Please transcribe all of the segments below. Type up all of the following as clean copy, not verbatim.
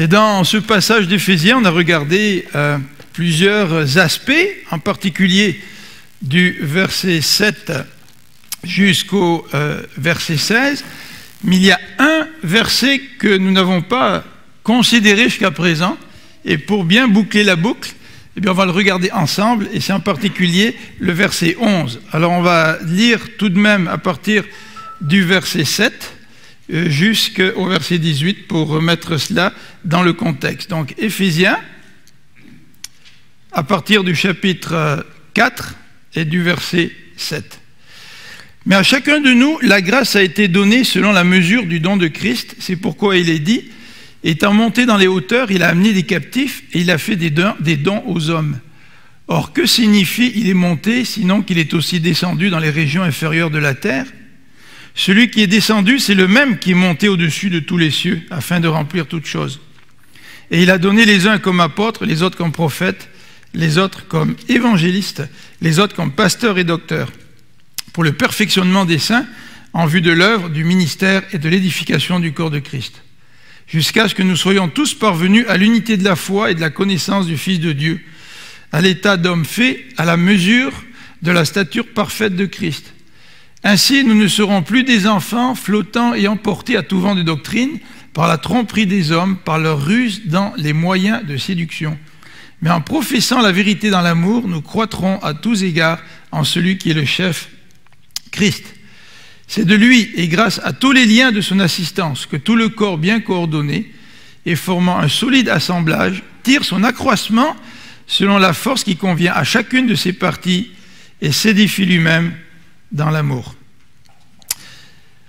Et dans ce passage d'Éphésiens, on a regardé plusieurs aspects, en particulier du verset 7 jusqu'au verset 16. Mais il y a un verset que nous n'avons pas considéré jusqu'à présent. Et pour bien boucler la boucle, eh bien on va le regarder ensemble. Et c'est en particulier le verset 11. Alors on va lire tout de même à partir du verset 7 jusqu'au verset 18 pour remettre cela dans le contexte. Donc Éphésiens, à partir du chapitre 4 et du verset 7. Mais à chacun de nous, la grâce a été donnée selon la mesure du don de Christ. C'est pourquoi il est dit, étant monté dans les hauteurs, il a amené des captifs et il a fait des dons aux hommes. Or, que signifie il est monté, sinon qu'il est aussi descendu dans les régions inférieures de la terre? Celui qui est descendu, c'est le même qui est monté au-dessus de tous les cieux, afin de remplir toutes choses. Et il a donné les uns comme apôtres, les autres comme prophètes, les autres comme évangélistes, les autres comme pasteurs et docteurs, pour le perfectionnement des saints, en vue de l'œuvre, du ministère et de l'édification du corps de Christ, jusqu'à ce que nous soyons tous parvenus à l'unité de la foi et de la connaissance du Fils de Dieu, à l'état d'homme fait, à la mesure de la stature parfaite de Christ. Ainsi, nous ne serons plus des enfants flottant et emportés à tout vent de doctrine par la tromperie des hommes, par leur ruse dans les moyens de séduction. Mais en professant la vérité dans l'amour, nous croîtrons à tous égards en celui qui est le chef, Christ. C'est de lui et grâce à tous les liens de son assistance que tout le corps bien coordonné et formant un solide assemblage tire son accroissement selon la force qui convient à chacune de ses parties et s'édifie lui-même dans l'amour.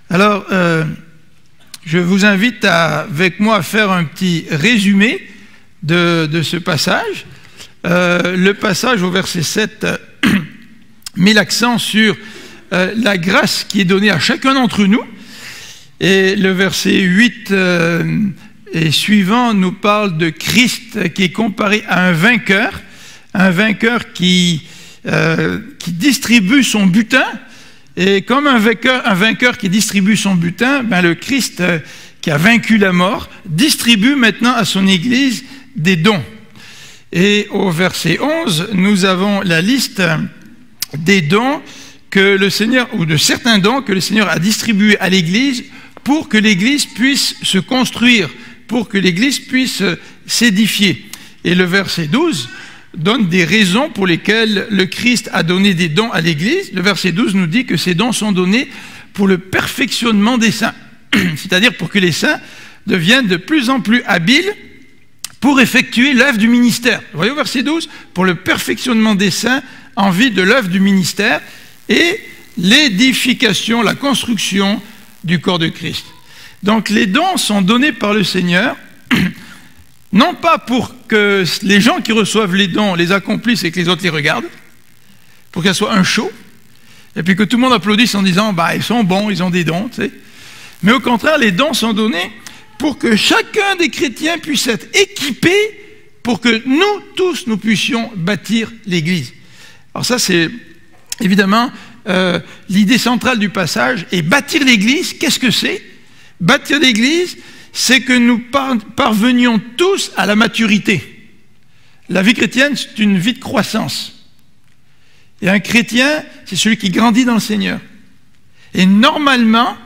Alors, je vous invite avec moi à faire un petit résumé de ce passage. Le passage au verset 7 met l'accent sur la grâce qui est donnée à chacun d'entre nous. Et le verset 8 et suivant nous parle de Christ qui est comparé à un vainqueur qui distribue son butin. Et comme un vainqueur qui distribue son butin, ben le Christ qui a vaincu la mort distribue maintenant à son Église des dons. Et au verset 11, nous avons la liste des dons que le Seigneur, ou de certains dons que le Seigneur a distribués à l'Église pour que l'Église puisse se construire, pour que l'Église puisse s'édifier. Et le verset 12 donne des raisons pour lesquelles le Christ a donné des dons à l'Église. Le verset 12 nous dit que ces dons sont donnés pour le perfectionnement des saints, c'est-à-dire pour que les saints deviennent de plus en plus habiles pour effectuer l'œuvre du ministère. Vous voyez au verset 12, pour le perfectionnement des saints en vue de l'œuvre du ministère et l'édification, la construction du corps de Christ. Donc les dons sont donnés par le Seigneur, non pas pour que les gens qui reçoivent les dons les accomplissent et que les autres les regardent, pour qu'il soit un show, et puis que tout le monde applaudisse en disant bah, « ils sont bons, ils ont des dons », tu sais. Mais au contraire, les dons sont donnés pour que chacun des chrétiens puisse être équipé pour que nous tous, nous puissions bâtir l'Église. Alors ça, c'est évidemment l'idée centrale du passage. Et bâtir l'Église, qu'est-ce que c'est? Bâtir l'Église, c'est que nous parvenions tous à la maturité. La vie chrétienne, c'est une vie de croissance. Et un chrétien, c'est celui qui grandit dans le Seigneur. Et normalement,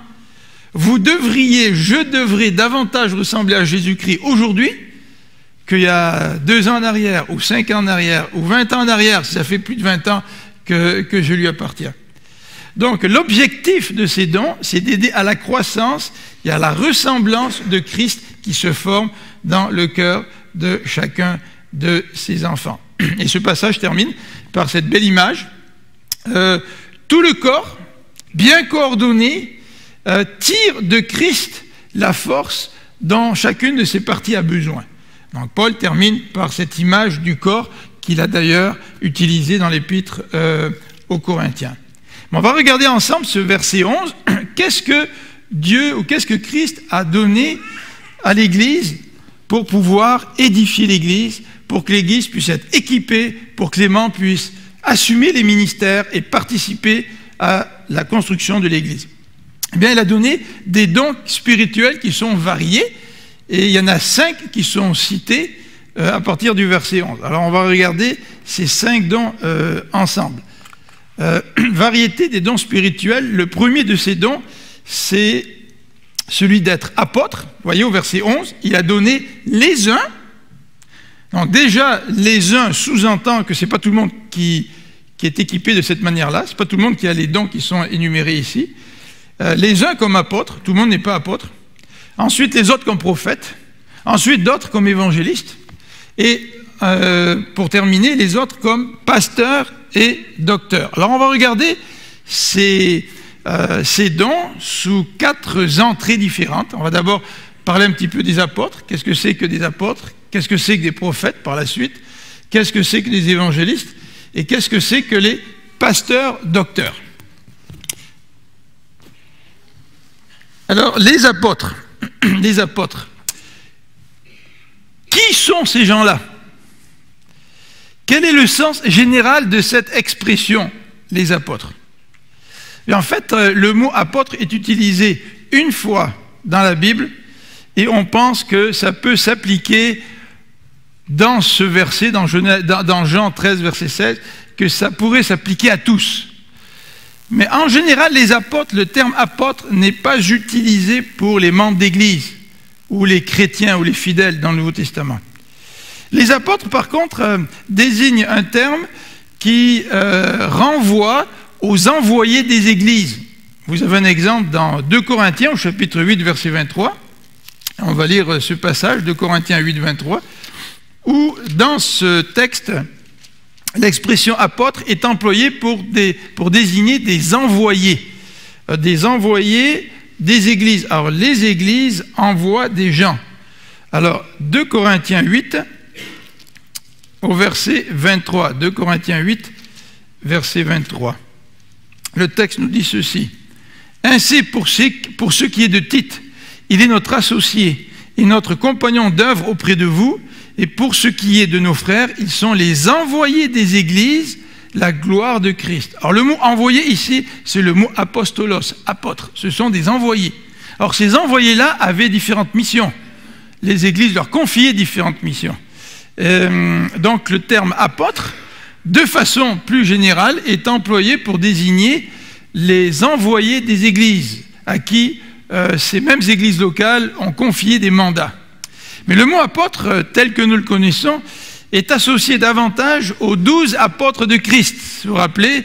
je devrais davantage ressembler à Jésus-Christ aujourd'hui qu'il y a 2 ans en arrière, ou 5 ans en arrière, ou 20 ans en arrière, si ça fait plus de 20 ans que je lui appartiens. Donc l'objectif de ces dons, c'est d'aider à la croissance et à la ressemblance de Christ qui se forme dans le cœur de chacun de ses enfants. Et ce passage termine par cette belle image. Tout le corps, bien coordonné, tire de Christ la force dont chacune de ses parties a besoin. Donc Paul termine par cette image du corps qu'il a d'ailleurs utilisée dans l'épître aux Corinthiens. On va regarder ensemble ce verset 11. Qu'est-ce que Dieu ou qu'est-ce que Christ a donné à l'Église pour pouvoir édifier l'Église, pour que l'Église puisse être équipée, pour que les membres puissent assumer les ministères et participer à la construction de l'Église? Eh bien, il a donné des dons spirituels qui sont variés et il y en a 5 qui sont cités à partir du verset 11. Alors on va regarder ces 5 dons ensemble. Variété des dons spirituels. Le premier de ces dons, c'est celui d'être apôtre. Vous voyez, au verset 11, il a donné les uns. Donc déjà, les uns sous-entend que ce n'est pas tout le monde qui est équipé de cette manière-là. Ce n'est pas tout le monde qui a les dons qui sont énumérés ici. Les uns comme apôtres, tout le monde n'est pas apôtre. Ensuite, les autres comme prophètes. Ensuite, d'autres comme évangélistes. Et pour terminer, les autres comme pasteurs et docteurs. Alors on va regarder ces dons sous 4 entrées différentes. On va d'abord parler un petit peu des apôtres. Qu'est-ce que c'est que des apôtres? Qu'est-ce que c'est que des prophètes par la suite? Qu'est-ce que c'est que des évangélistes? Et qu'est-ce que c'est que les pasteurs docteurs? Alors les apôtres, les apôtres. Qui sont ces gens-là? Quel est le sens général de cette expression, les apôtres? Et en fait, le mot apôtre est utilisé une fois dans la Bible et on pense que ça peut s'appliquer dans ce verset, dans Jean 13, verset 16, que ça pourrait s'appliquer à tous. Mais en général, les apôtres, le terme apôtre n'est pas utilisé pour les membres d'Église ou les chrétiens ou les fidèles dans le Nouveau Testament. Les apôtres, par contre, désignent un terme qui renvoie aux envoyés des églises. Vous avez un exemple dans 2 Corinthiens, au chapitre 8, verset 23. On va lire ce passage, 2 Corinthiens 8, 23, où dans ce texte, l'expression apôtre est employée pour désigner des envoyés des églises. Alors, les églises envoient des gens. Alors, 2 Corinthiens 8, au verset 23. 2 Corinthiens 8, verset 23. Le texte nous dit ceci. Ainsi, pour ce qui est de Tite, il est notre associé et notre compagnon d'œuvre auprès de vous. Et pour ce qui est de nos frères, ils sont les envoyés des églises, la gloire de Christ. Alors le mot envoyé ici, c'est le mot apostolos, apôtre. Ce sont des envoyés. Alors ces envoyés-là avaient différentes missions. Les églises leur confiaient différentes missions. Donc le terme apôtre, de façon plus générale, est employé pour désigner les envoyés des églises, à qui ces mêmes églises locales ont confié des mandats. Mais le mot apôtre, tel que nous le connaissons, est associé davantage aux 12 apôtres de Christ. Vous vous rappelez,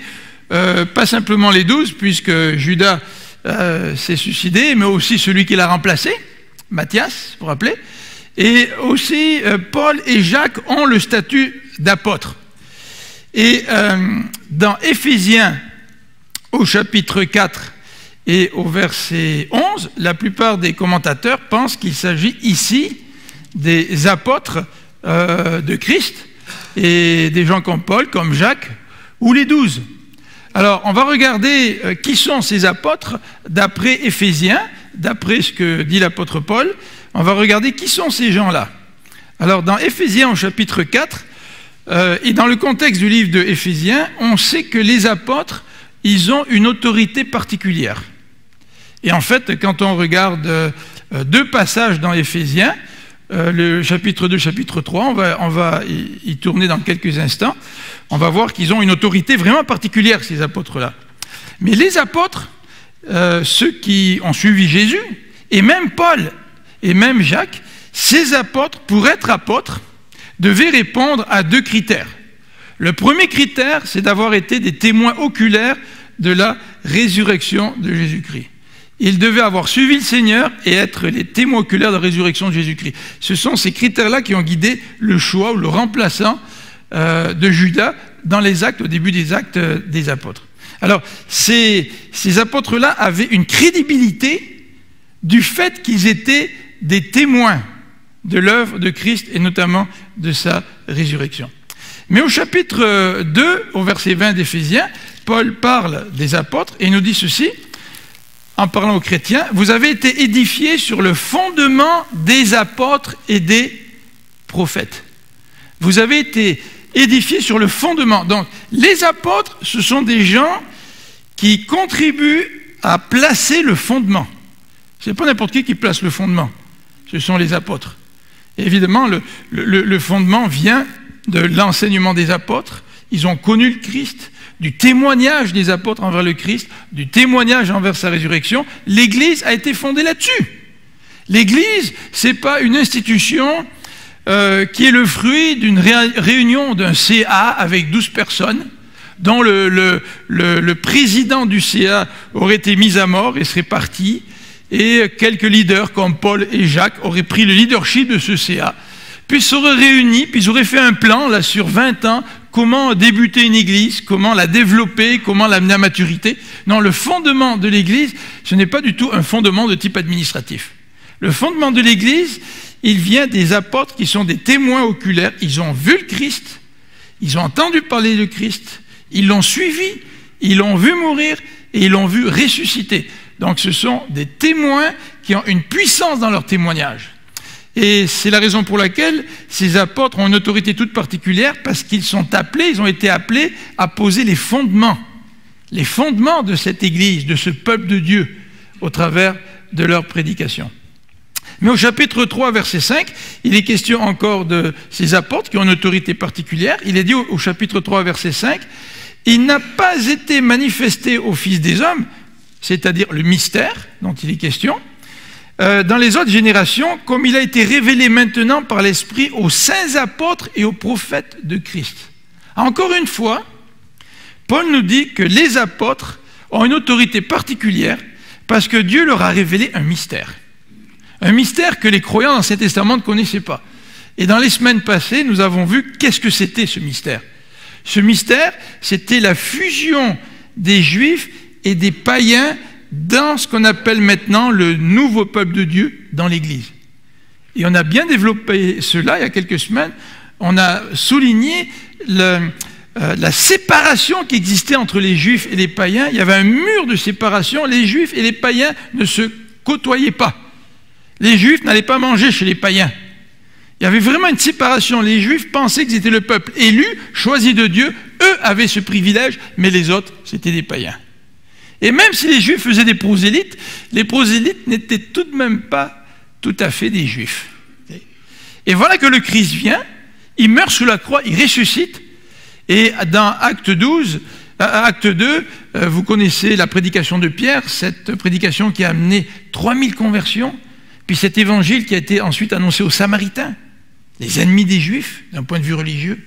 pas simplement les 12, puisque Judas s'est suicidé, mais aussi celui qui l'a remplacé, Matthias, vous vous rappelez. Et aussi, Paul et Jacques ont le statut d'apôtre. Et dans Éphésiens, au chapitre 4 et au verset 11, la plupart des commentateurs pensent qu'il s'agit ici des apôtres de Christ et des gens comme Paul, comme Jacques, ou les 12. Alors, on va regarder qui sont ces apôtres d'après Éphésiens, d'après ce que dit l'apôtre Paul. On va regarder qui sont ces gens-là. Alors, dans Éphésiens au chapitre 4, et dans le contexte du livre de Éphésiens, on sait que les apôtres, ils ont une autorité particulière. Et en fait, quand on regarde 2 passages dans Éphésiens, le chapitre 2, chapitre 3, on va y tourner dans quelques instants, on va voir qu'ils ont une autorité vraiment particulière, ces apôtres-là. Mais les apôtres, ceux qui ont suivi Jésus, et même Paul, et même Jacques, ces apôtres, pour être apôtres, devaient répondre à 2 critères. Le premier critère, c'est d'avoir été des témoins oculaires de la résurrection de Jésus-Christ. Ils devaient avoir suivi le Seigneur et être les témoins oculaires de la résurrection de Jésus-Christ. Ce sont ces critères-là qui ont guidé le choix ou le remplaçant de Judas dans les actes, au début des actes des apôtres. Alors, ces apôtres-là avaient une crédibilité du fait qu'ils étaient des témoins de l'œuvre de Christ et notamment de sa résurrection. Mais au chapitre 2, au verset 20 d'Éphésiens, Paul parle des apôtres et nous dit ceci, en parlant aux chrétiens, « Vous avez été édifiés sur le fondement des apôtres et des prophètes. » Vous avez été édifiés sur le fondement. Donc, les apôtres, ce sont des gens qui contribuent à placer le fondement. Ce n'est pas n'importe qui place le fondement. ce sont les apôtres. Et évidemment, le fondement vient de l'enseignement des apôtres. Ils ont connu le Christ, du témoignage des apôtres envers le Christ, du témoignage envers sa résurrection. L'Église a été fondée là-dessus. L'Église, ce n'est pas une institution qui est le fruit d'une réunion d'un CA avec 12 personnes, dont le président du CA aurait été mis à mort et serait parti, et quelques leaders comme Paul et Jacques auraient pris le leadership de ce CA, puis ils seraient réunis, puis ils auraient fait un plan là, sur 20 ans, comment débuter une église, comment la développer, comment l'amener à maturité. Non, le fondement de l'église, ce n'est pas du tout un fondement de type administratif. Le fondement de l'église, il vient des apôtres qui sont des témoins oculaires. Ils ont vu le Christ, ils ont entendu parler du Christ, ils l'ont suivi, ils l'ont vu mourir et ils l'ont vu ressusciter. Donc ce sont des témoins qui ont une puissance dans leur témoignage. Et c'est la raison pour laquelle ces apôtres ont une autorité toute particulière, parce qu'ils sont appelés, ils ont été appelés à poser les fondements de cette Église, de ce peuple de Dieu, au travers de leur prédication. Mais au chapitre 3, verset 5, il est question encore de ces apôtres qui ont une autorité particulière. Il est dit au chapitre 3, verset 5, « Il n'a pas été manifesté au Fils des hommes, c'est-à-dire le mystère dont il est question, dans les autres générations, comme il a été révélé maintenant par l'Esprit aux saints apôtres et aux prophètes de Christ. » Encore une fois, Paul nous dit que les apôtres ont une autorité particulière parce que Dieu leur a révélé un mystère. Un mystère que les croyants dans l'Ancien Testament ne connaissaient pas. Et dans les semaines passées, nous avons vu qu'est-ce que c'était ce mystère. Ce mystère, c'était la fusion des Juifs et des païens dans ce qu'on appelle maintenant le nouveau peuple de Dieu dans l'Église. Et on a bien développé cela il y a quelques semaines. On a souligné la séparation qui existait entre les Juifs et les païens. Il y avait un mur de séparation. Les Juifs et les païens ne se côtoyaient pas. Les Juifs n'allaient pas manger chez les païens. Il y avait vraiment une séparation. Les Juifs pensaient qu'ils étaient le peuple élu, choisi de Dieu. Eux avaient ce privilège, mais les autres, c'était des païens. Et même si les Juifs faisaient des prosélytes, les prosélytes n'étaient tout de même pas tout à fait des Juifs. Et voilà que le Christ vient, il meurt sous la croix, il ressuscite. Et dans Acte 2, vous connaissez la prédication de Pierre, cette prédication qui a amené 3000 conversions, puis cet évangile qui a été ensuite annoncé aux Samaritains, les ennemis des Juifs d'un point de vue religieux.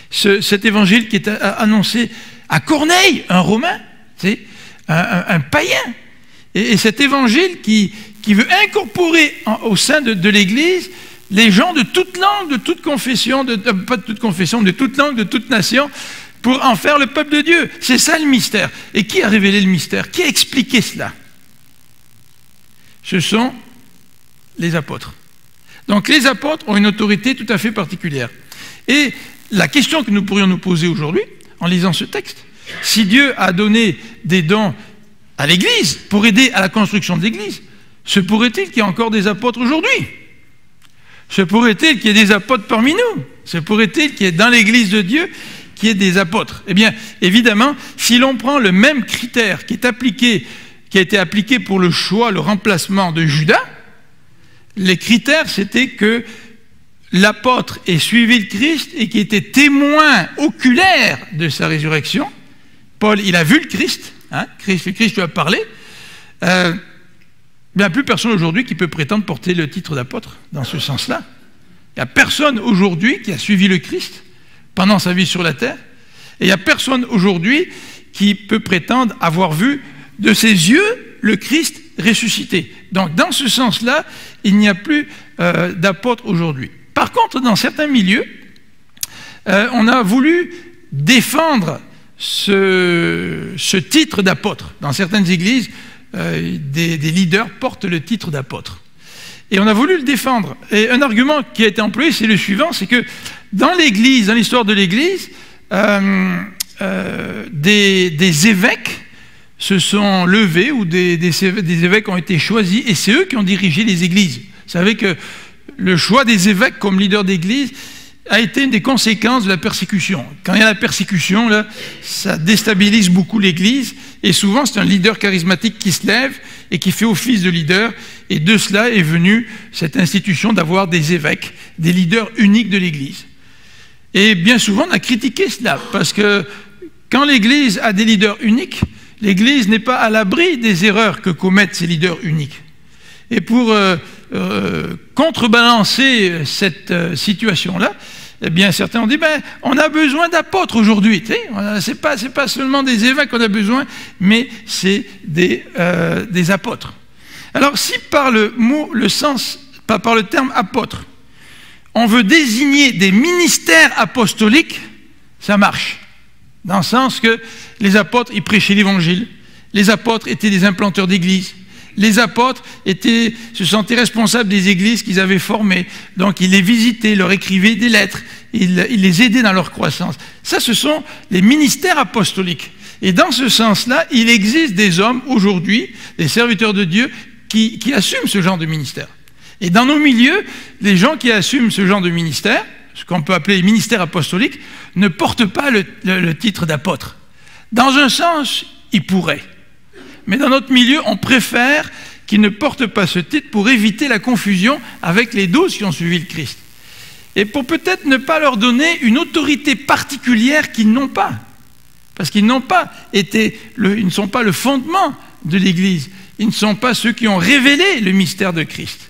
Cet évangile qui est annoncé à Corneille, un Romain, c'est un païen. Et cet évangile qui veut incorporer au sein de l'Église les gens de toute langue, de toute confession, pas de toute confession, de toute langue, de toute nation, pour en faire le peuple de Dieu. C'est ça le mystère. Et qui a révélé le mystère? Qui a expliqué cela? Ce sont les apôtres. Donc les apôtres ont une autorité tout à fait particulière. Et la question que nous pourrions nous poser aujourd'hui, en lisant ce texte, si Dieu a donné des dons à l'Église pour aider à la construction de l'Église, se pourrait-il qu'il y ait encore des apôtres aujourd'hui? Se pourrait-il qu'il y ait des apôtres parmi nous? Se pourrait-il qu'il y ait dans l'Église de Dieu qu'il y ait des apôtres? Eh bien, évidemment, si l'on prend le même critère qui a été appliqué pour le choix, le remplacement de Judas, les critères, c'était que l'apôtre ait suivi le Christ et qui était témoin oculaire de sa résurrection. Paul, il a vu le Christ, hein, le Christ lui a parlé. Il n'y a plus personne aujourd'hui qui peut prétendre porter le titre d'apôtre dans ce sens-là. Il n'y a personne aujourd'hui qui a suivi le Christ pendant sa vie sur la terre. Et il n'y a personne aujourd'hui qui peut prétendre avoir vu de ses yeux le Christ ressuscité. Donc dans ce sens-là, il n'y a plus d'apôtres aujourd'hui. Par contre, dans certains milieux, on a voulu défendre ce titre d'apôtre. Dans certaines églises, des leaders portent le titre d'apôtre. Et on a voulu le défendre. Et un argument qui a été employé, c'est le suivant, c'est que dans l'Église, dans l'histoire de l'Église, des évêques se sont levés, ou des évêques ont été choisis, et c'est eux qui ont dirigé les églises. Vous savez que le choix des évêques comme leader d'église a été une des conséquences de la persécution. Quand il y a la persécution, là, ça déstabilise beaucoup l'église, Et souvent, c'est un leader charismatique qui se lève et qui fait office de leader. Et de cela est venue cette institution d'avoir des évêques, des leaders uniques de l'Église. Et bien souvent, on a critiqué cela, parce que quand l'Église a des leaders uniques, l'Église n'est pas à l'abri des erreurs que commettent ces leaders uniques. Et pour contrebalancer cette situation-là, eh bien, certains ont dit, ben, on a besoin d'apôtres aujourd'hui. Tu sais, c'est pas seulement des évêques qu'on a besoin, mais c'est des apôtres. Alors, si par le terme apôtre, on veut désigner des ministères apostoliques, ça marche. Dans le sens que les apôtres, ils prêchaient l'évangile. Les apôtres étaient des implanteurs d'églises. Les apôtres se sentaient responsables des églises qu'ils avaient formées. Donc, ils les visitaient, leur écrivaient des lettres. Ils les aidaient dans leur croissance. Ça, ce sont les ministères apostoliques. Et dans ce sens-là, il existe des hommes aujourd'hui, des serviteurs de Dieu, qui assument ce genre de ministère. Et dans nos milieux, les gens qui assument ce genre de ministère, ce qu'on peut appeler les ministères apostoliques, ne portent pas le titre d'apôtre. Dans un sens, ils pourraient. Mais dans notre milieu, on préfère qu'ils ne portent pas ce titre pour éviter la confusion avec les 12 qui ont suivi le Christ. Et pour peut-être ne pas leur donner une autorité particulière qu'ils n'ont pas. Parce qu'ils n'ont pas été, ils ne sont pas le fondement de l'Église. Ils ne sont pas ceux qui ont révélé le mystère de Christ.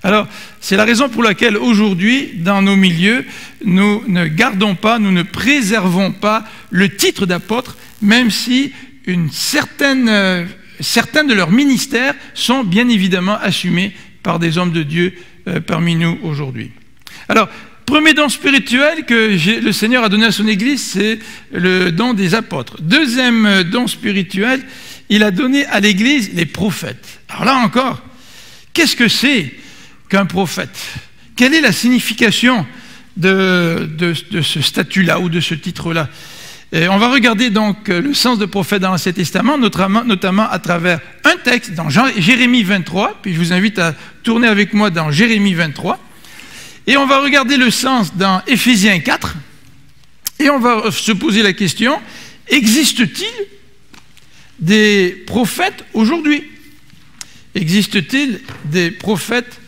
Alors, c'est la raison pour laquelle aujourd'hui, dans nos milieux, nous ne gardons pas, nous ne préservons pas le titre d'apôtre, même si certains de leurs ministères sont bien évidemment assumés par des hommes de Dieu parmi nous aujourd'hui. Alors, premier don spirituel que le Seigneur a donné à son Église, c'est le don des apôtres. Deuxième don spirituel, il a donné à l'Église les prophètes. Alors là encore, qu'est-ce que c'est qu'un prophète? Quelle est la signification de ce statut-là ou de ce titre-là? On va regarder donc le sens de prophète dans l'Ancien Testament, notamment à travers un texte dans Jérémie 23, puis je vous invite à tourner avec moi dans Jérémie 23, et on va regarder le sens dans Éphésiens 4, et on va se poser la question, existe-t-il des prophètes aujourd'hui? Existe-t-il des prophètes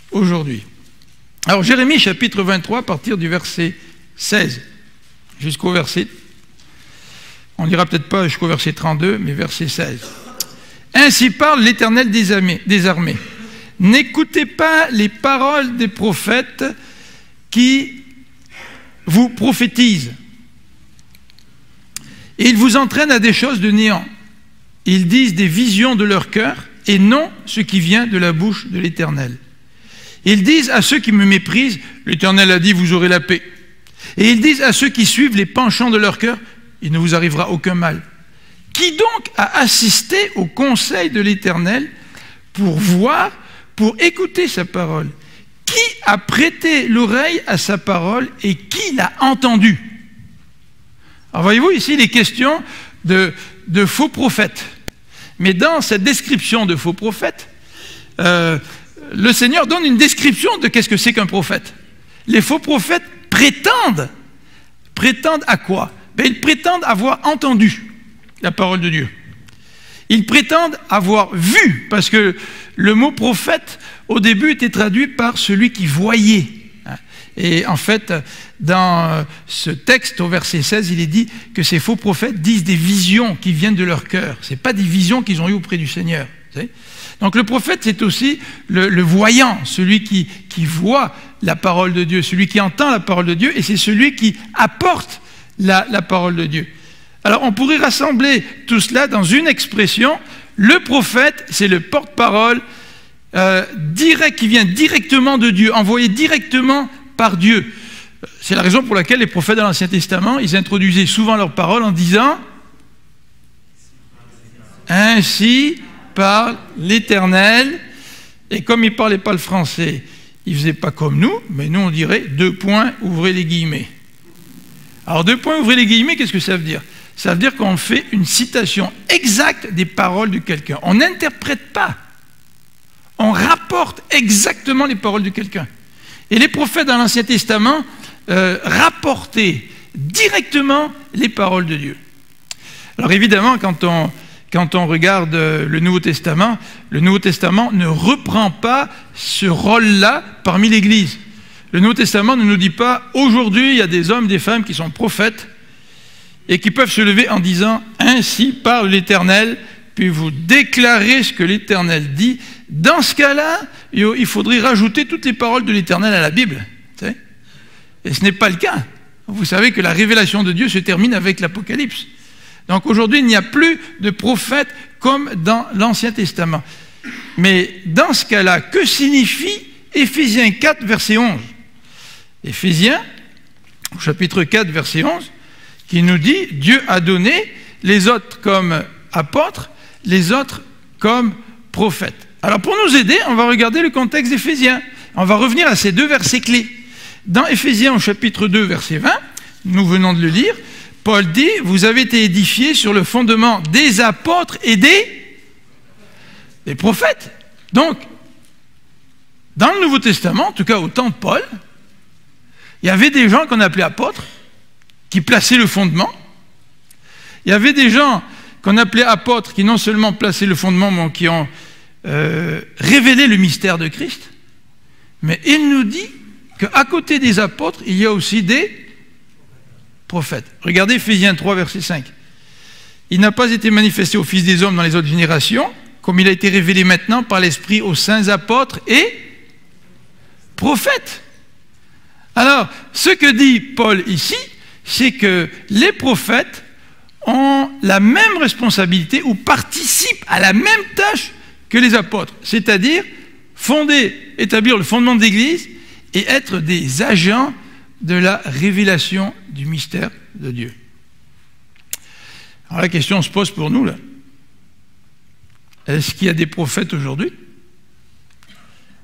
aujourd'hui? Alors Jérémie chapitre 23, à partir du verset 16 jusqu'au verset, on n'ira peut-être pas jusqu'au verset 32, mais verset 16. Ainsi parle l'Éternel des armées. N'écoutez pas les paroles des prophètes qui vous prophétisent. Et ils vous entraînent à des choses de néant. Ils disent des visions de leur cœur et non ce qui vient de la bouche de l'Éternel. Ils disent à ceux qui me méprisent, l'Éternel a dit, vous aurez la paix. Et ils disent à ceux qui suivent les penchants de leur cœur, il ne vous arrivera aucun mal. Qui donc a assisté au conseil de l'Éternel pour voir, pour écouter sa parole? Qui a prêté l'oreille à sa parole et qui l'a entendu? Alors voyez-vous, ici, il est question de faux prophètes. Mais dans cette description de faux prophètes, le Seigneur donne une description de qu'est-ce que c'est qu'un prophète. Les faux prophètes prétendent à quoi? Ils prétendent avoir entendu la parole de Dieu. Ils prétendent avoir vu, parce que le mot prophète, au début, était traduit par celui qui voyait. Et en fait, dans ce texte, au verset 16, il est dit que ces faux prophètes disent des visions qui viennent de leur cœur. Ce n'est pas des visions qu'ils ont eues auprès du Seigneur. Vous savez? Donc le prophète, c'est aussi le voyant, celui qui voit la parole de Dieu, celui qui entend la parole de Dieu, et c'est celui qui apporte la parole de Dieu. Alors on pourrait rassembler tout cela dans une expression. Le prophète, c'est le porte-parole direct, qui vient directement de Dieu, envoyé directement par Dieu. C'est la raison pour laquelle les prophètes de l'Ancien Testament, ils introduisaient souvent leur parole en disant « Ainsi parle l'Éternel ». Et comme ils ne parlaient pas le français, ils ne faisaient pas comme nous, mais nous on dirait « deux points, ouvrez les guillemets ». Alors, deux points, ouvrez les guillemets, qu'est-ce que ça veut dire? Ça veut dire qu'on fait une citation exacte des paroles de quelqu'un. On n'interprète pas. On rapporte exactement les paroles de quelqu'un. Et les prophètes dans l'Ancien Testament rapportaient directement les paroles de Dieu. Alors évidemment, quand quand on regarde le Nouveau Testament ne reprend pas ce rôle-là parmi l'Église. Le Nouveau Testament ne nous dit pas, aujourd'hui, il y a des hommes, des femmes qui sont prophètes et qui peuvent se lever en disant, ainsi parle l'Éternel, puis vous déclarez ce que l'Éternel dit. Dans ce cas-là, il faudrait rajouter toutes les paroles de l'Éternel à la Bible. Et ce n'est pas le cas. Vous savez que la révélation de Dieu se termine avec l'Apocalypse. Donc aujourd'hui, il n'y a plus de prophètes comme dans l'Ancien Testament. Mais dans ce cas-là, que signifie Éphésiens 4, verset 11 ? Éphésiens, au chapitre 4, verset 11, qui nous dit « Dieu a donné les autres comme apôtres, les autres comme prophètes ». Alors pour nous aider, on va regarder le contexte d'Éphésiens. On va revenir à ces deux versets clés. Dans Éphésiens, au chapitre 2, verset 20, nous venons de le lire, Paul dit « Vous avez été édifiés sur le fondement des apôtres et des prophètes. » Donc, dans le Nouveau Testament, en tout cas au temps de Paul, il y avait des gens qu'on appelait apôtres, qui plaçaient le fondement. Il y avait des gens qu'on appelait apôtres, qui non seulement plaçaient le fondement, mais qui ont révélé le mystère de Christ. Mais il nous dit qu'à côté des apôtres, il y a aussi des prophètes. Regardez Éphésiens 3, verset 5. Il n'a pas été manifesté aux fils des hommes dans les autres générations, comme il a été révélé maintenant par l'Esprit aux saints apôtres et prophètes. Alors, ce que dit Paul ici, c'est que les prophètes ont la même responsabilité ou participent à la même tâche que les apôtres, c'est-à-dire établir le fondement de l'Église et être des agents de la révélation du mystère de Dieu. Alors la question se pose pour nous, là. Est-ce qu'il y a des prophètes aujourd'hui?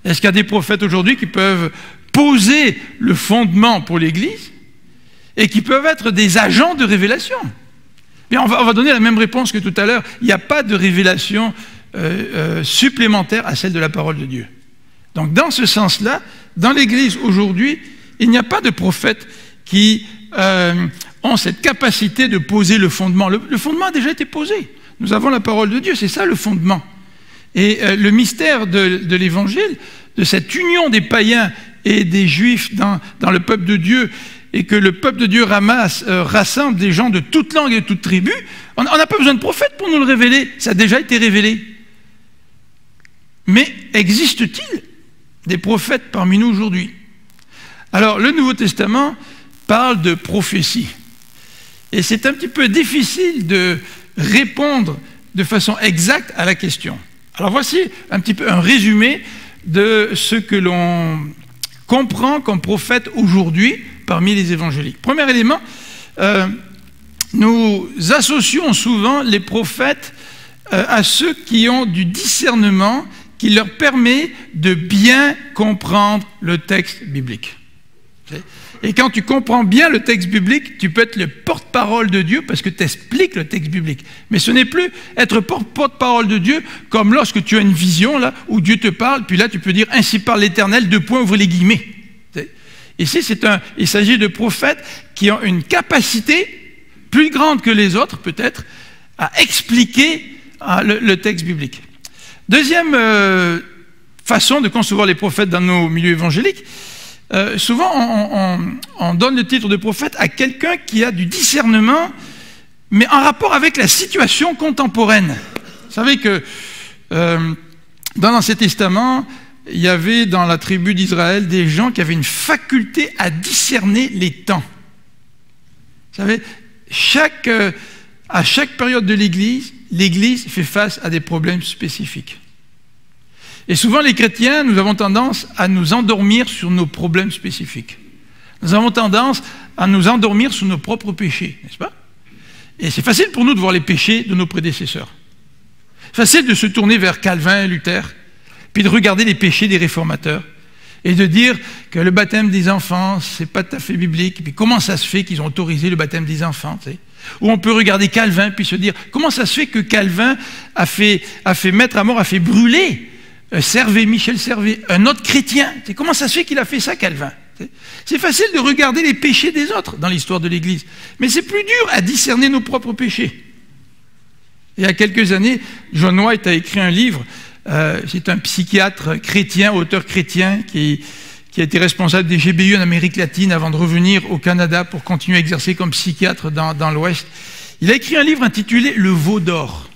Est-ce qu'il y a des prophètes aujourd'hui qui peuvent poser le fondement pour l'Église et qui peuvent être des agents de révélation? Bien, on va donner la même réponse que tout à l'heure. Il n'y a pas de révélation supplémentaire à celle de la parole de Dieu. Donc dans ce sens-là, dans l'Église aujourd'hui, il n'y a pas de prophètes qui ont cette capacité de poser le fondement. Le fondement a déjà été posé. Nous avons la parole de Dieu, c'est ça le fondement. Et le mystère de l'Évangile, de cette union des païens et des Juifs dans le peuple de Dieu, et que le peuple de Dieu rassemble des gens de toute langue et de toute tribu, on n'a pas besoin de prophètes pour nous le révéler, ça a déjà été révélé. Mais existe-t-il des prophètes parmi nous aujourd'hui? Alors, le Nouveau Testament parle de prophétie. Et c'est un petit peu difficile de répondre de façon exacte à la question. Alors, voici un petit peu un résumé de ce que l'on comprend comme prophète aujourd'hui parmi les évangéliques. Premier élément, nous associons souvent les prophètes à ceux qui ont du discernement qui leur permet de bien comprendre le texte biblique. Et quand tu comprends bien le texte biblique, tu peux être le porte-parole de Dieu parce que tu expliques le texte biblique. Mais ce n'est plus être porte-parole de Dieu comme lorsque tu as une vision là où Dieu te parle, puis là tu peux dire « Ainsi parle l'Éternel », ouvrez les guillemets. Ici, il s'agit de prophètes qui ont une capacité plus grande que les autres, peut-être, à expliquer le texte biblique. Deuxième façon de concevoir les prophètes dans nos milieux évangéliques, souvent on donne le titre de prophète à quelqu'un qui a du discernement, mais en rapport avec la situation contemporaine. Vous savez que dans l'Ancien Testament, il y avait dans la tribu d'Israël des gens qui avaient une faculté à discerner les temps. Vous savez, à chaque période de l'Église fait face à des problèmes spécifiques. Et souvent, les chrétiens, nous avons tendance à nous endormir sur nos problèmes spécifiques. Nous avons tendance à nous endormir sur nos propres péchés, n'est-ce pas? Et c'est facile pour nous de voir les péchés de nos prédécesseurs. Facile de se tourner vers Calvin et Luther, puis de regarder les péchés des réformateurs, et de dire que le baptême des enfants, c'est pas tout à fait biblique, et puis comment ça se fait qu'ils ont autorisé le baptême des enfants, tu sais? Ou on peut regarder Calvin, puis se dire, comment ça se fait que Calvin a fait mettre à mort, a fait brûler Michel Servet, un autre chrétien? Comment ça se fait qu'il a fait ça, Calvin? C'est facile de regarder les péchés des autres dans l'histoire de l'Église, mais c'est plus dur à discerner nos propres péchés. Il y a quelques années, John White a écrit un livre. C'est un psychiatre chrétien, auteur chrétien, qui a été responsable des GBU en Amérique latine avant de revenir au Canada pour continuer à exercer comme psychiatre dans l'Ouest. Il a écrit un livre intitulé « Le veau d'or ».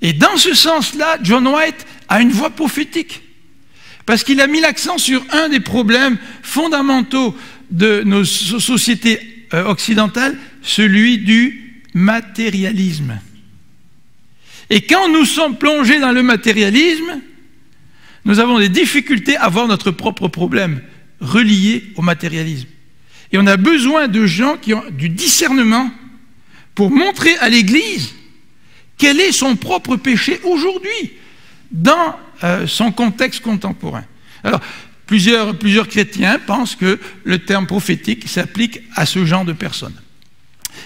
Et dans ce sens-là, John White a une voix prophétique. Parce qu'il a mis l'accent sur un des problèmes fondamentaux de nos sociétés occidentales, celui du matérialisme. Et quand nous sommes plongés dans le matérialisme, nous avons des difficultés à voir notre propre problème relié au matérialisme. Et on a besoin de gens qui ont du discernement pour montrer à l'Église quel est son propre péché aujourd'hui dans son contexte contemporain. Alors, plusieurs chrétiens pensent que le terme prophétique s'applique à ce genre de personnes.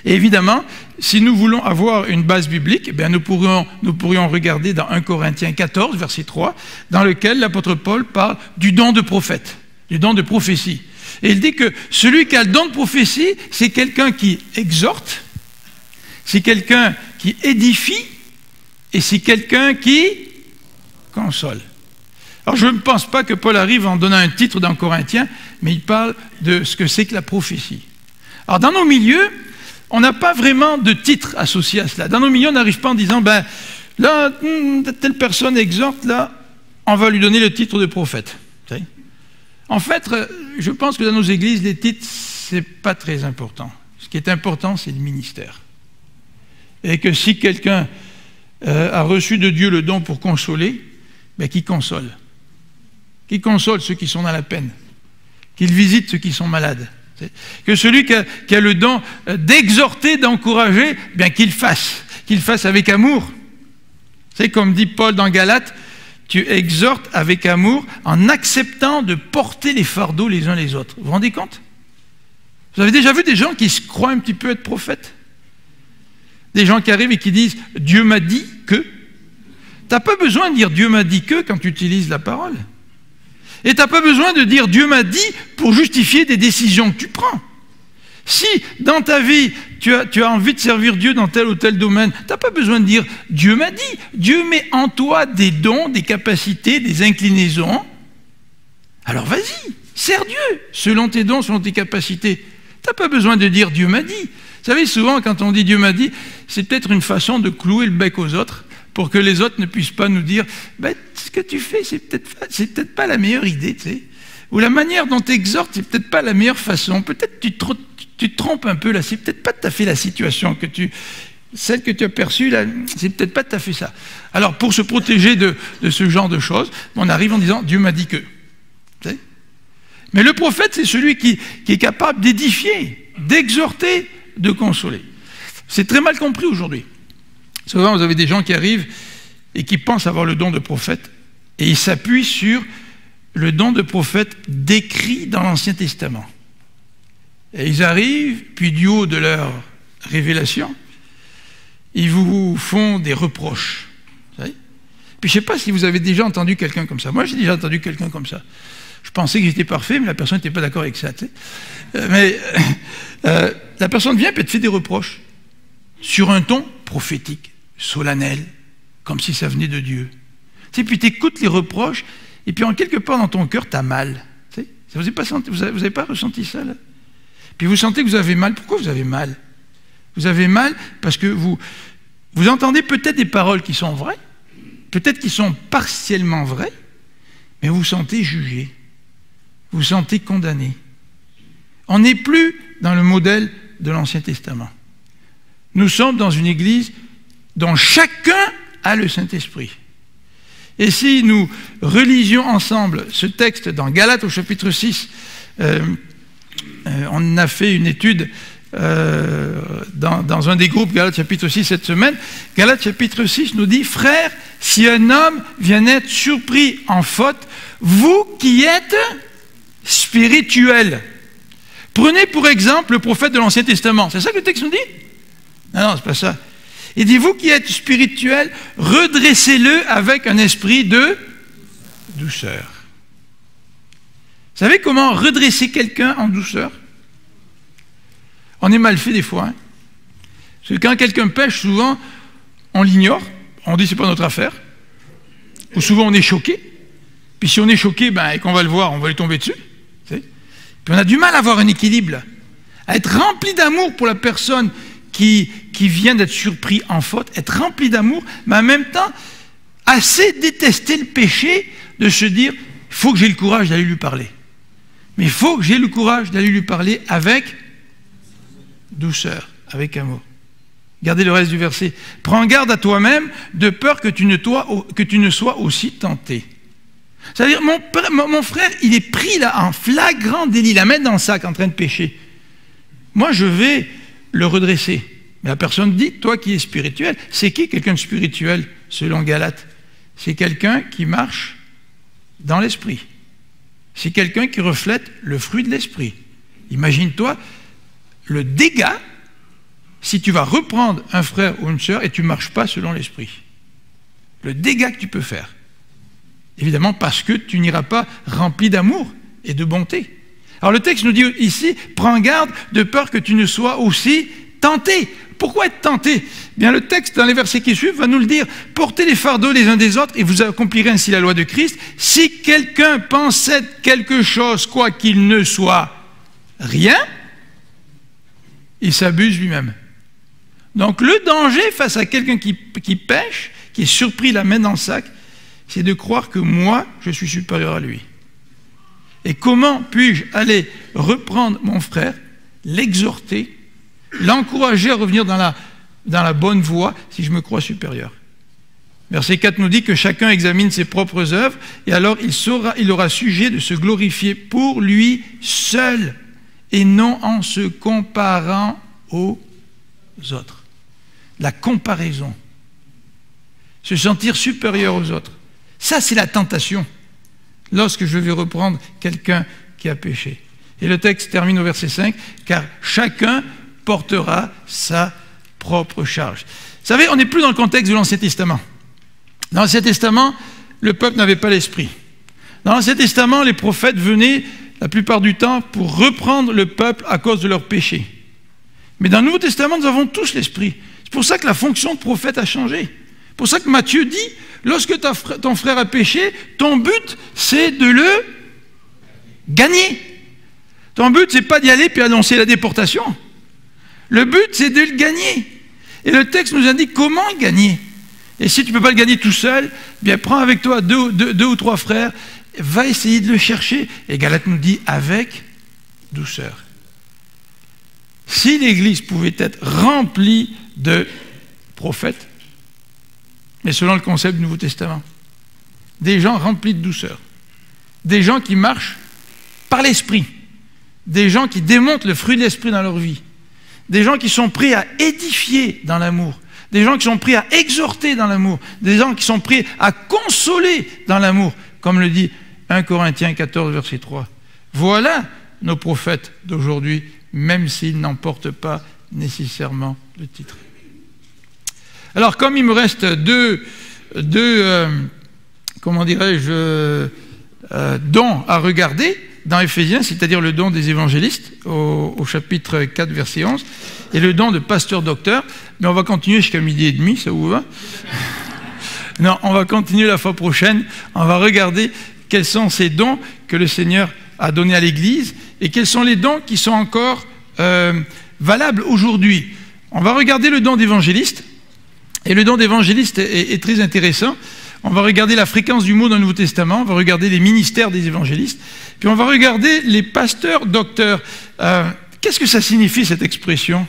Et évidemment, si nous voulons avoir une base biblique, eh bien nous pourrions regarder dans 1 Corinthiens 14, verset 3, dans lequel l'apôtre Paul parle du don de prophète, du don de prophétie. Et il dit que celui qui a le don de prophétie, c'est quelqu'un qui exhorte, c'est quelqu'un qui édifie, et c'est quelqu'un qui console. Alors je ne pense pas que Paul arrive en donnant un titre dans Corinthiens, mais il parle de ce que c'est que la prophétie. Alors dans nos milieux, on n'a pas vraiment de titre associé à cela. Dans nos milieux, on n'arrive pas en disant, ben là, telle personne exhorte, là, on va lui donner le titre de prophète. En fait, je pense que dans nos églises, les titres, c'est pas très important. Ce qui est important, c'est le ministère. Et que si quelqu'un a reçu de Dieu le don pour consoler, ben qu'il console. Qu'il console ceux qui sont dans la peine. Qu'il visite ceux qui sont malades. Que celui qui a le don d'exhorter, d'encourager, bien qu'il fasse avec amour. C'est comme dit Paul dans Galates, tu exhortes avec amour en acceptant de porter les fardeaux les uns les autres. Vous vous rendez compte? Vous avez déjà vu des gens qui se croient un petit peu être prophètes? Des gens qui arrivent et qui disent « Dieu m'a dit que ». Tu n'as pas besoin de dire « Dieu m'a dit que » quand tu utilises la parole. Et tu n'as pas besoin de dire « Dieu m'a dit » pour justifier des décisions que tu prends. Si dans ta vie, tu as envie de servir Dieu dans tel ou tel domaine, tu n'as pas besoin de dire « Dieu m'a dit ». Dieu met en toi des dons, des capacités, des inclinaisons. Alors vas-y, sers Dieu selon tes dons, selon tes capacités. Tu n'as pas besoin de dire « Dieu m'a dit ». Vous savez, souvent quand on dit « Dieu m'a dit », c'est peut-être une façon de clouer le bec aux autres pour que les autres ne puissent pas nous dire ben, ce que tu fais, c'est peut-être pas la meilleure idée, tu sais. Ou la manière dont tu exhortes, c'est peut-être pas la meilleure façon. Peut-être tu te trompes un peu là, c'est peut-être pas tout à fait la situation celle que tu as perçue là, c'est peut-être pas tout à fait ça. Alors pour se protéger de ce genre de choses, on arrive en disant Dieu m'a dit que. Tu sais. Mais le prophète, c'est celui qui est capable d'édifier, d'exhorter, de consoler. C'est très mal compris aujourd'hui. Souvent, vous avez des gens qui arrivent et qui pensent avoir le don de prophète et ils s'appuient sur le don de prophète décrit dans l'Ancien Testament. Et ils arrivent, puis du haut de leur révélation, ils vous font des reproches. Vous savez? Puis je ne sais pas si vous avez déjà entendu quelqu'un comme ça. Moi, j'ai déjà entendu quelqu'un comme ça. Je pensais que j'étais parfait, mais la personne n'était pas d'accord avec ça. Tu sais. La personne vient et te fait des reproches sur un ton prophétique, solennel, comme si ça venait de Dieu. Tu sais, puis tu écoutes les reproches, et puis en quelque part dans ton cœur, tu as mal. Tu sais, vous n'avez pas ressenti ça, là? Puis vous sentez que vous avez mal. Pourquoi vous avez mal? Vous avez mal parce que vous entendez peut-être des paroles qui sont vraies, peut-être qui sont partiellement vraies, mais vous vous sentez jugé, vous vous sentez condamné. On n'est plus dans le modèle de l'Ancien Testament. Nous sommes dans une église dont chacun a le Saint-Esprit. Et si nous relisions ensemble ce texte dans Galates au chapitre 6, on a fait une étude dans un des groupes Galates chapitre 6 cette semaine. Galates chapitre 6 nous dit « Frères, si un homme vient être surpris en faute, vous qui êtes spirituels. » Prenez pour exemple le prophète de l'Ancien Testament. C'est ça que le texte nous dit? Non, c'est pas ça. Il dit, vous qui êtes spirituels, redressez-le avec un esprit de douceur. Vous savez comment redresser quelqu'un en douceur? On est mal fait des fois. Hein? Parce que quand quelqu'un pêche, souvent, on l'ignore, on dit c'est pas notre affaire, ou souvent on est choqué, puis si on est choqué et qu'on va le voir, on va lui tomber dessus. Puis on a du mal à avoir un équilibre, à être rempli d'amour pour la personne qui vient d'être surpris en faute, être rempli d'amour, mais en même temps assez détester le péché de se dire il faut que j'ai le courage d'aller lui parler. Mais il faut que j'ai le courage d'aller lui parler avec douceur, avec amour. Regardez le reste du verset. Prends garde à toi-même de peur que tu ne sois aussi tenté. C'est-à-dire, mon frère, il est pris là en flagrant délit, la main dans le sac en train de pécher. Moi, je vais le redresser. Mais la personne dit, toi qui es spirituel, c'est qui quelqu'un de spirituel selon Galates? C'est quelqu'un qui marche dans l'esprit. C'est quelqu'un qui reflète le fruit de l'esprit. Imagine-toi le dégât si tu vas reprendre un frère ou une sœur et tu ne marches pas selon l'esprit. Le dégât que tu peux faire. Évidemment parce que tu n'iras pas rempli d'amour et de bonté. Alors le texte nous dit ici, prends garde de peur que tu ne sois aussi tenté. Pourquoi être tenté? Bien, le texte dans les versets qui suivent va nous le dire. Portez les fardeaux les uns des autres et vous accomplirez ainsi la loi de Christ. Si quelqu'un pense être quelque chose, quoi qu'il ne soit rien, il s'abuse lui-même. Donc le danger face à quelqu'un qui pêche, qui est surpris la main dans le sac, c'est de croire que moi, je suis supérieur à lui. Et comment puis-je aller reprendre mon frère, l'exhorter, l'encourager à revenir dans la bonne voie si je me crois supérieur? Verset 4 nous dit que chacun examine ses propres œuvres et alors il aura sujet de se glorifier pour lui seul et non en se comparant aux autres. La comparaison. Se sentir supérieur aux autres. Ça, c'est la tentation lorsque je vais reprendre quelqu'un qui a péché. Et le texte termine au verset 5, car chacun portera sa propre charge. Vous savez, on n'est plus dans le contexte de l'Ancien Testament. Dans l'Ancien Testament, le peuple n'avait pas l'esprit. Dans l'Ancien Testament, les prophètes venaient la plupart du temps pour reprendre le peuple à cause de leurs péchés. Mais dans le Nouveau Testament, nous avons tous l'esprit. C'est pour ça que la fonction de prophète a changé. C'est pour ça que Matthieu dit, lorsque ton frère a péché, ton but, c'est de le gagner. Ton but, c'est pas d'y aller puis annoncer la déportation. Le but, c'est de le gagner. Et le texte nous indique comment le gagner. Et si tu ne peux pas le gagner tout seul, bien prends avec toi deux ou trois frères, va essayer de le chercher. Et Galates nous dit avec douceur. Si l'Église pouvait être remplie de prophètes, mais selon le concept du Nouveau Testament, des gens remplis de douceur, des gens qui marchent par l'esprit, des gens qui démontrent le fruit de l'esprit dans leur vie, des gens qui sont prêts à édifier dans l'amour, des gens qui sont prêts à exhorter dans l'amour, des gens qui sont prêts à consoler dans l'amour, comme le dit 1 Corinthiens 14, verset 3. Voilà nos prophètes d'aujourd'hui, même s'ils n'en portent pas nécessairement le titre. Alors, comme il me reste deux dons à regarder dans Éphésiens, c'est-à-dire le don des évangélistes au chapitre 4, verset 11, et le don de pasteur-docteur, mais on va continuer jusqu'à 12h30, ça vous va? Non, on va continuer la fois prochaine, on va regarder quels sont ces dons que le Seigneur a donnés à l'Église et quels sont les dons qui sont encore valables aujourd'hui. On va regarder le don d'évangéliste, et le don d'évangéliste est très intéressant. On va regarder la fréquence du mot dans le Nouveau Testament, on va regarder les ministères des évangélistes, puis on va regarder les pasteurs-docteurs. Qu'est-ce que ça signifie cette expression?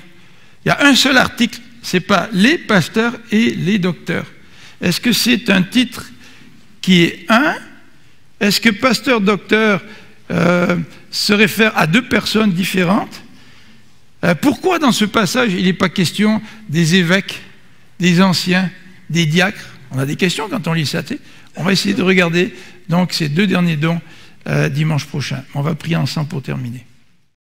Il y a un seul article, c'est pas les pasteurs et les docteurs. Est-ce que c'est un titre qui est un? Est-ce que pasteur-docteur se réfère à deux personnes différentes? Pourquoi dans ce passage il n'est pas question des évêques, des anciens, des diacres? On a des questions quand on lit ça. On va essayer de regarder donc ces deux derniers dons dimanche prochain. On va prier ensemble pour terminer.